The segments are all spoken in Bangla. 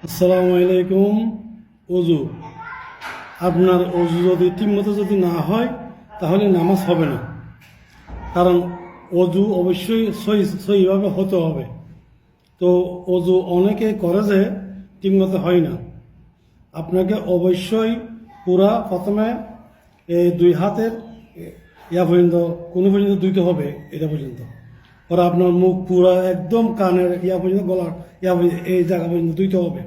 আসসালামু আলাইকুম। অজু, আপনার অজু যদি ঠিকমতো যদি না হয় তাহলে নামাজ হবে না। কারণ অজু অবশ্যই সহিভাবে হতে হবে। তো অজু অনেকে করে যে ঠিকমতো হয় না। আপনাকে অবশ্যই পুরা প্রথমে এই দুই হাতের ইয়া পর্যন্ত কোনো পর্যন্ত ধুইতে হবে, এটা পর্যন্ত। পরে আপনার মুখ পুরা একদম কানের ইয়া পর্যন্ত, গলার ইয়া পর্যন্ত, এই জায়গা পর্যন্ত ধুইতে হবে।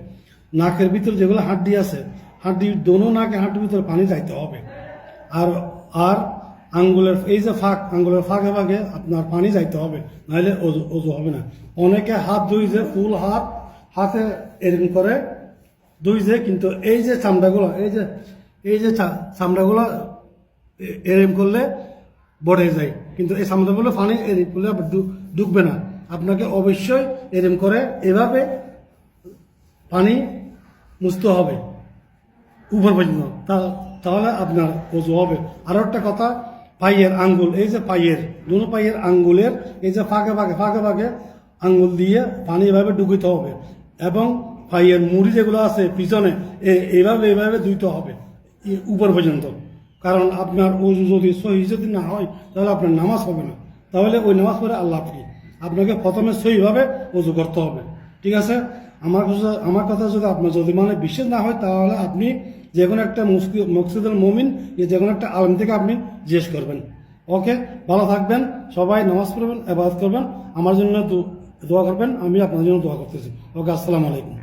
নাকের ভিতরে যেগুলো হাড্ডি আছে, হাড্ডির দোনো নাকে হাড্ডির ভিতরে পানি যাইতে হবে। আর আর আঙ্গুলের এই যে ফাঁক, আঙ্গুলের ফাঁকে ফাঁকে আপনার পানি যাইতে হবে, নাহলে অজু হবে না। অনেকে হাত ধুইছে, ফুল হাত হাতে এরকম করে ধুইছে, কিন্তু এই যে চামড়াগুলো, এই যে চামড়াগুলো এরকম করলে বড়ে যায়, কিন্তু এই চামড়াগুলো পানি এরকম করলে ঢুকবে না। আপনাকে অবশ্যই এরকম করে এভাবে পানি মুছতে হবে উপর পর্যন্ত, তাহলে আপনার অজু হবে। আরো একটা কথা, পায়ের আঙ্গুল, এই যে পায়ের দুনো পায়ের আঙ্গুলের এই যে ফাঁকে ফাঁকে আঙ্গুল দিয়ে পানি এভাবে ঢুকিতে হবে, এবং পায়ের মুড়ি যেগুলো আছে পিছনে এইভাবে ধুইতে হবে উপর পর্যন্ত। কারণ আপনার অজু যদি সহি যদি না হয় তাহলে আপনার নামাজ হবে না। তাহলে ওই নামাজ পড়ে আল্লাহ কি, আপনাকে প্রথমে সহিভাবে অজু করতে হবে। ঠিক আছে? আমার কথা যদি আপনার যদি মানে বিশ্বাস না হয়, তাহলে আপনি যে কোনো একটা মকসিদুল মুমিন, যে কোনো একটা আলেম থেকে আপনি জিজ্ঞেস করবেন। ওকে, ভালো থাকবেন, সবাই নামাজ পড়বেন, ইবাদত করবেন, আমার জন্য দোয়া করবেন, আমি আপনার জন্য দোয়া করতেছি। ওকে, আসসালামু আলাইকুম।